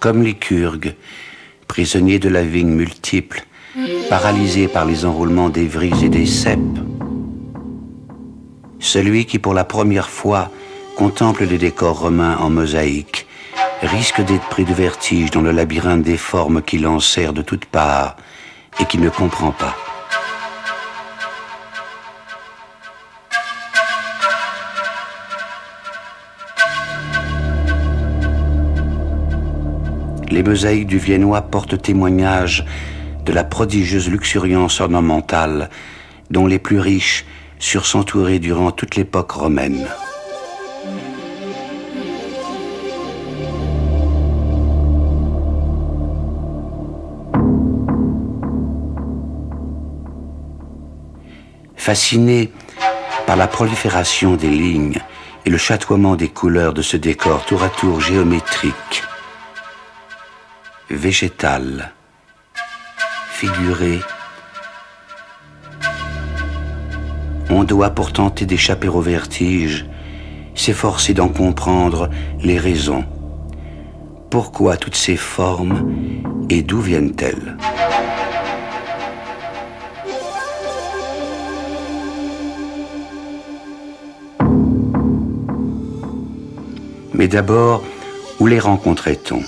comme Lycurgue, prisonnier de la vigne multiple, paralysé par les enroulements des vrilles et des cèpes. Celui qui pour la première fois contemple les décors romains en mosaïque risque d'être pris de vertige dans le labyrinthe des formes qui l'enserrent de toutes parts et qui ne comprend pas. Les mosaïques du Viennois portent témoignage de la prodigieuse luxuriance ornementale dont les plus riches surent s'entourer durant toute l'époque romaine. Fasciné par la prolifération des lignes et le chatoiement des couleurs de ce décor tour à tour géométrique, végétal, figuré, on doit, pour tenter d'échapper au vertige, s'efforcer d'en comprendre les raisons. Pourquoi toutes ces formes et d'où viennent-elles? Mais d'abord, où les rencontrait-on?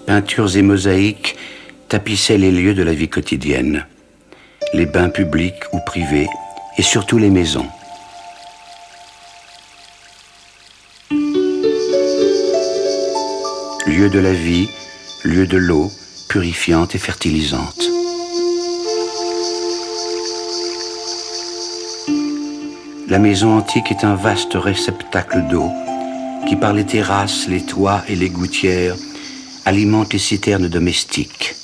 Peintures et mosaïques tapissaient les lieux de la vie quotidienne, les bains publics ou privés, et surtout les maisons. Lieu de la vie, lieu de l'eau, purifiante et fertilisante. La maison antique est un vaste réceptacle d'eau qui, par les terrasses, les toits et les gouttières, alimente les citernes domestiques.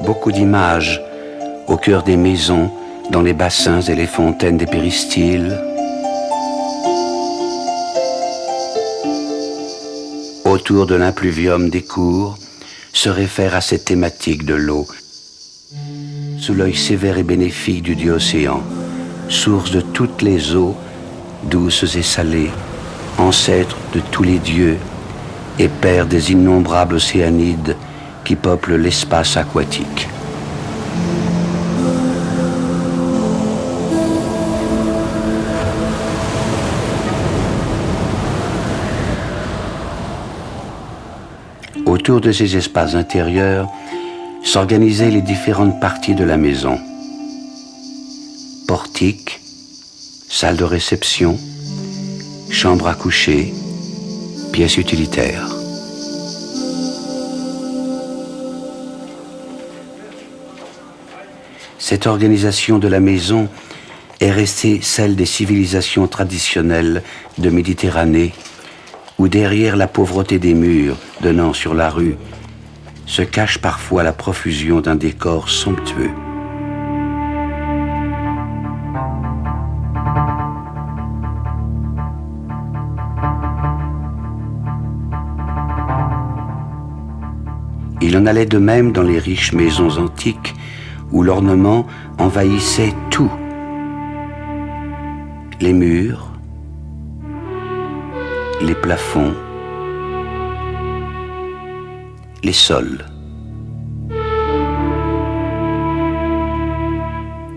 Beaucoup d'images au cœur des maisons, dans les bassins et les fontaines des péristyles. Autour de l'impluvium des cours se réfère à cette thématique de l'eau, sous l'œil sévère et bénéfique du dieu océan, source de toutes les eaux, douces et salées, ancêtre de tous les dieux et père des innombrables océanides qui peuplent l'espace aquatique. Autour de ces espaces intérieurs s'organisaient les différentes parties de la maison. Portique, salle de réception, chambre à coucher, pièces utilitaires. Cette organisation de la maison est restée celle des civilisations traditionnelles de Méditerranée, où derrière la pauvreté des murs donnant sur la rue se cache parfois la profusion d'un décor somptueux. Il en allait de même dans les riches maisons antiques où l'ornement envahissait tout. Les murs, les plafonds, les sols.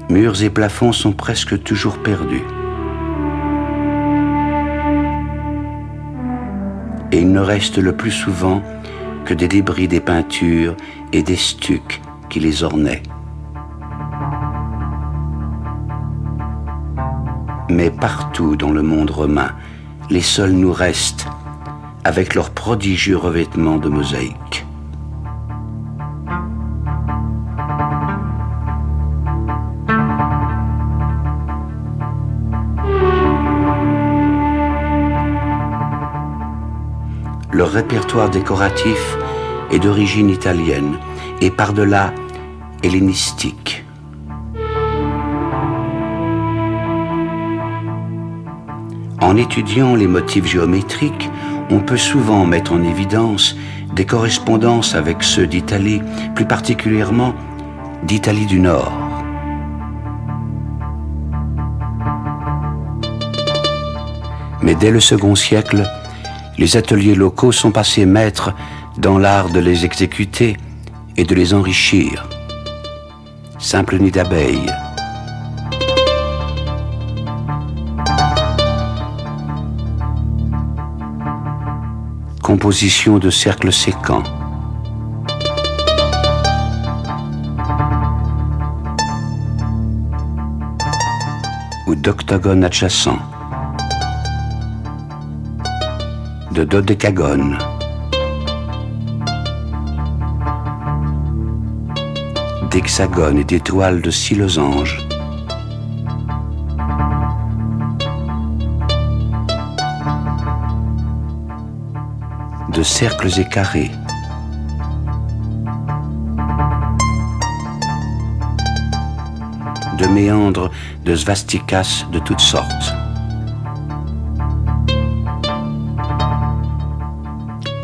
Murs et plafonds sont presque toujours perdus. Et il ne reste le plus souvent que des débris des peintures et des stucs qui les ornaient. Mais partout dans le monde romain, les sols nous restent avec leur prodigieux revêtement de mosaïque. Leur répertoire décoratif est d'origine italienne et par-delà hellénistique. En étudiant les motifs géométriques, on peut souvent mettre en évidence des correspondances avec ceux d'Italie, plus particulièrement d'Italie du Nord. Mais dès le second siècle, les ateliers locaux sont passés maîtres dans l'art de les exécuter et de les enrichir. Simple nid d'abeilles, composition de cercles sécants, ou d'octogones adjacents, de dodécagones, d'hexagones et d'étoiles de 6 losanges, de cercles et carrés, de méandres de svastikas de toutes sortes,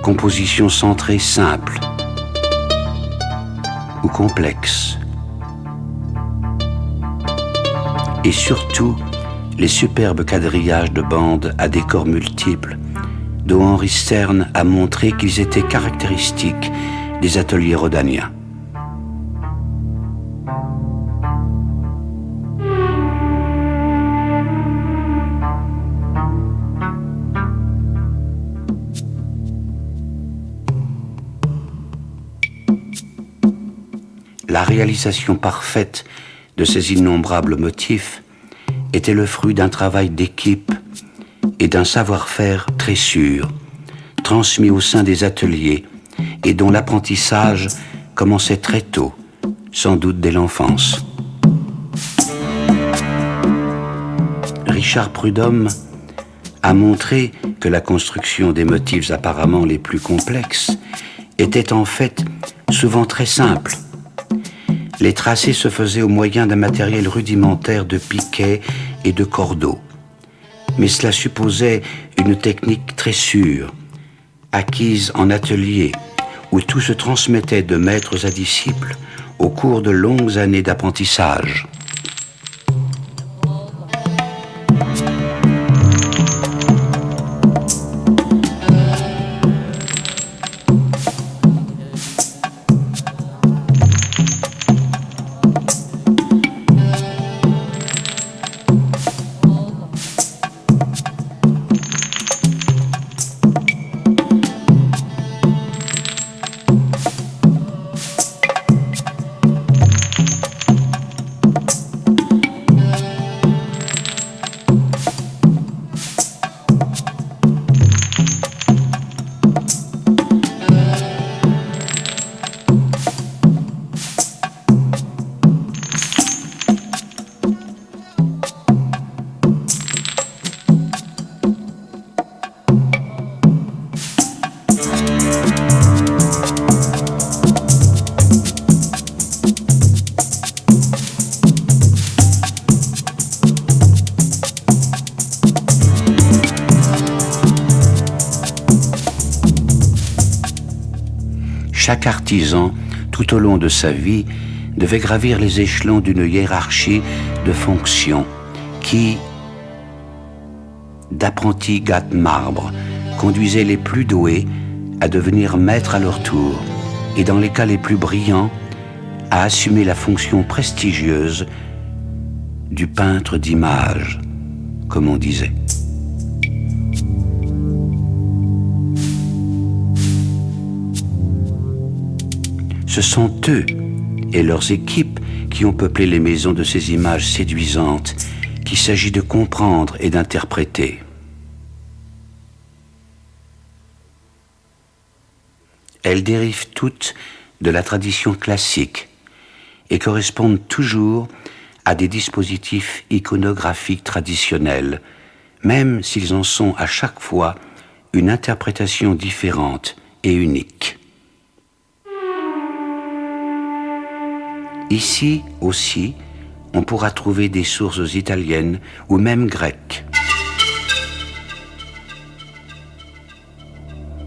compositions centrées simples ou complexes, et surtout les superbes quadrillages de bandes à décors multiples dont Henri Stern a montré qu'ils étaient caractéristiques des ateliers rhodaniens. La réalisation parfaite de ces innombrables motifs était le fruit d'un travail d'équipe et d'un savoir-faire très sûr, transmis au sein des ateliers et dont l'apprentissage commençait très tôt, sans doute dès l'enfance. Richard Prudhomme a montré que la construction des motifs apparemment les plus complexes était en fait souvent très simple. Les tracés se faisaient au moyen d'un matériel rudimentaire de piquets et de cordeaux. Mais cela supposait une technique très sûre, acquise en atelier, où tout se transmettait de maîtres à disciples au cours de longues années d'apprentissage. Chaque artisan, tout au long de sa vie, devait gravir les échelons d'une hiérarchie de fonctions qui, d'apprentis gâte marbre, conduisait les plus doués à devenir maîtres à leur tour, et dans les cas les plus brillants, à assumer la fonction prestigieuse du peintre d'image, comme on disait. Ce sont eux et leurs équipes qui ont peuplé les maisons de ces images séduisantes qu'il s'agit de comprendre et d'interpréter. Elles dérivent toutes de la tradition classique et correspondent toujours à des dispositifs iconographiques traditionnels, même s'ils en sont à chaque fois une interprétation différente et unique. Ici aussi, on pourra trouver des sources italiennes ou même grecques.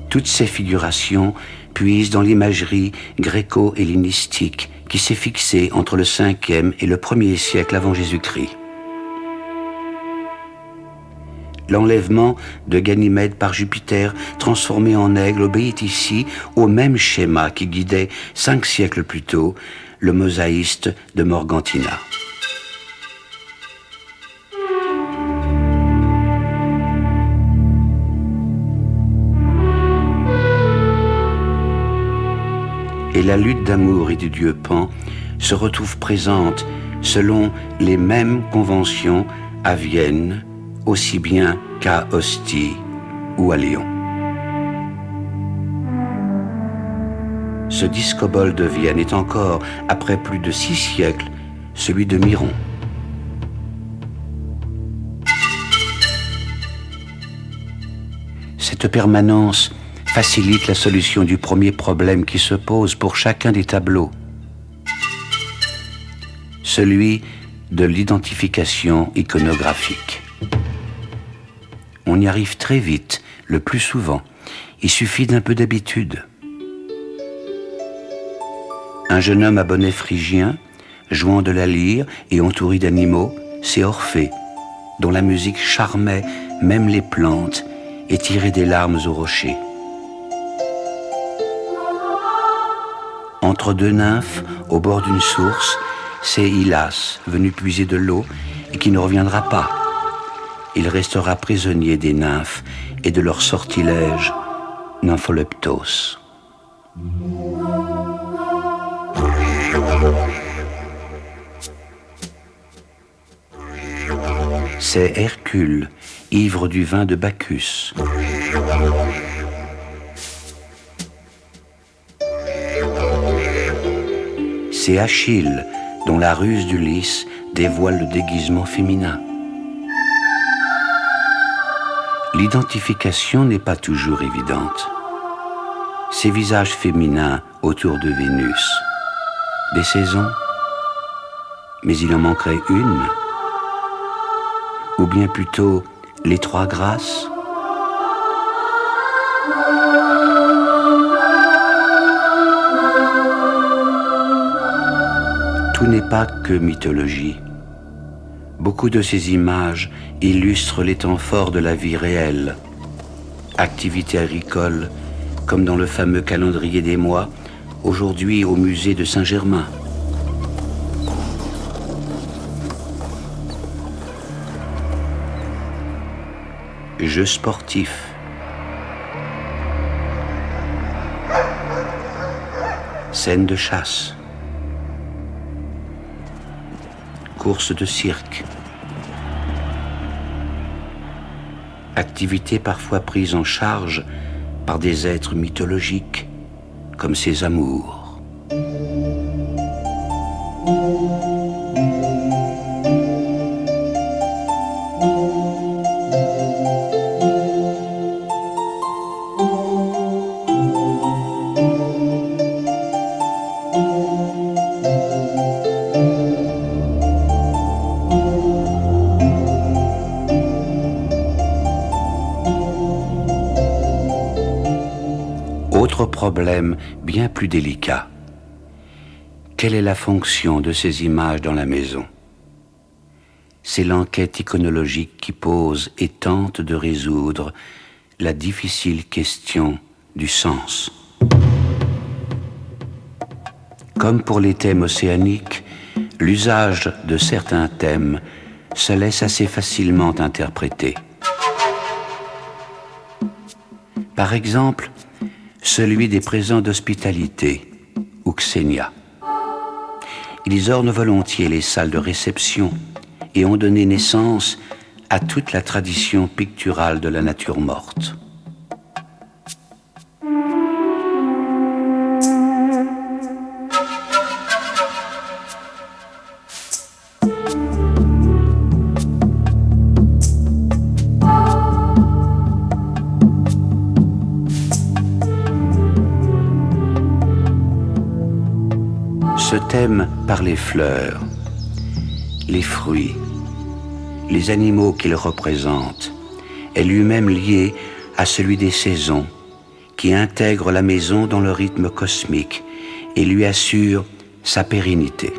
Toutes ces figurations puisent dans l'imagerie gréco-hellénistique qui s'est fixée entre le 5e et le 1er siècle avant Jésus-Christ. L'enlèvement de Ganymède par Jupiter, transformé en aigle, obéit ici au même schéma qui guidait 5 siècles plus tôt le mosaïste de Morgantina. Et la lutte d'amour et du dieu Pan se retrouve présente selon les mêmes conventions à Vienne, aussi bien qu'à Ostie ou à Lyon. Ce discobole de Vienne est encore, après plus de 6 siècles, celui de Miron. Cette permanence facilite la solution du premier problème qui se pose pour chacun des tableaux, celui de l'identification iconographique. On y arrive très vite, le plus souvent. Il suffit d'un peu d'habitude. Un jeune homme à bonnet phrygien, jouant de la lyre et entouré d'animaux, c'est Orphée, dont la musique charmait même les plantes et tirait des larmes aux rochers. Entre deux nymphes, au bord d'une source, c'est Hylas, venu puiser de l'eau et qui ne reviendra pas. Il restera prisonnier des nymphes et de leur sortilège, Nympholeptos. C'est Hercule, ivre du vin de Bacchus. C'est Achille, dont la ruse d'Ulysse dévoile le déguisement féminin. L'identification n'est pas toujours évidente. Ces visages féminins autour de Vénus. Des saisons? Mais il en manquerait une? Ou bien plutôt les 3 grâces? Tout n'est pas que mythologie. Beaucoup de ces images illustrent les temps forts de la vie réelle. Activités agricoles, comme dans le fameux calendrier des mois, aujourd'hui au musée de Saint-Germain. Jeux sportifs. Scènes de chasse. Courses de cirque. Activités parfois prises en charge par des êtres mythologiques, comme ces amours. Autre problème bien plus délicat. Quelle est la fonction de ces images dans la maison? C'est l'enquête iconologique qui pose et tente de résoudre la difficile question du sens. Comme pour les thèmes océaniques, l'usage de certains thèmes se laisse assez facilement interpréter. Par exemple, celui des présents d'hospitalité, ou Xenia. Ils ornent volontiers les salles de réception et ont donné naissance à toute la tradition picturale de la nature morte. Ce thème par les fleurs, les fruits, les animaux qu'il représente est lui-même lié à celui des saisons qui intègre la maison dans le rythme cosmique et lui assure sa pérennité.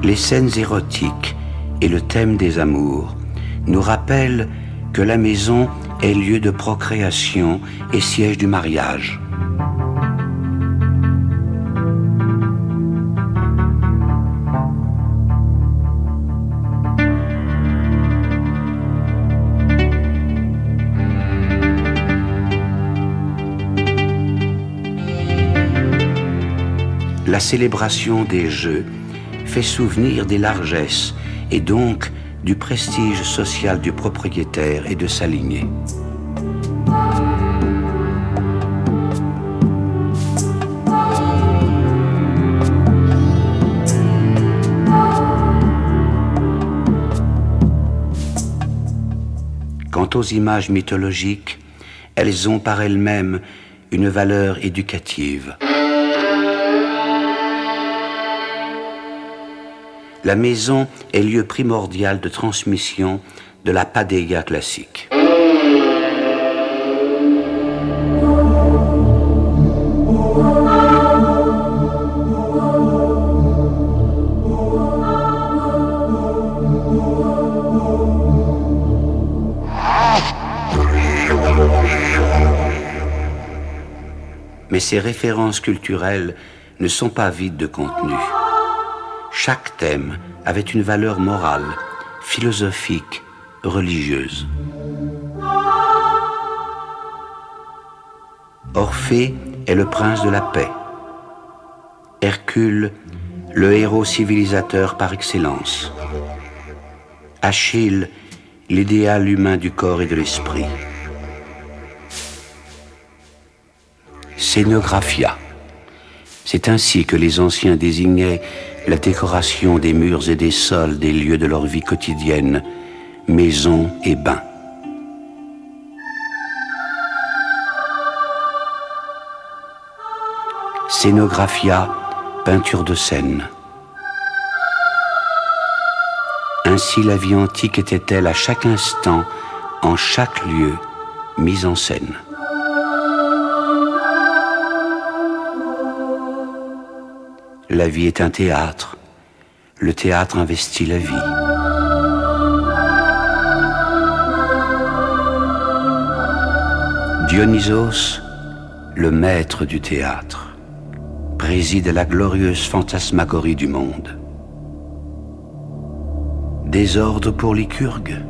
Les scènes érotiques et le thème des amours nous rappellent que la maison est lieu de procréation et siège du mariage. La célébration des jeux fait souvenir des largesses et donc du prestige social du propriétaire et de sa lignée. Quant aux images mythologiques, elles ont par elles-mêmes une valeur éducative. La maison est lieu primordial de transmission de la paideia classique. Mais ces références culturelles ne sont pas vides de contenu. Chaque thème avait une valeur morale, philosophique, religieuse. Orphée est le prince de la paix. Hercule, le héros civilisateur par excellence. Achille, l'idéal humain du corps et de l'esprit. Scénographia. C'est ainsi que les anciens désignaient la décoration des murs et des sols des lieux de leur vie quotidienne, maison et bain. Scénographia, peinture de scène. Ainsi la vie antique était-elle à chaque instant, en chaque lieu, mise en scène. La vie est un théâtre. Le théâtre investit la vie. Dionysos, le maître du théâtre, préside la glorieuse fantasmagorie du monde. Désordre pour Lycurgue,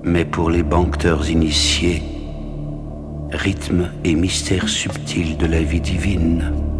mais pour les banqueteurs initiés, rythme et mystère subtil de la vie divine.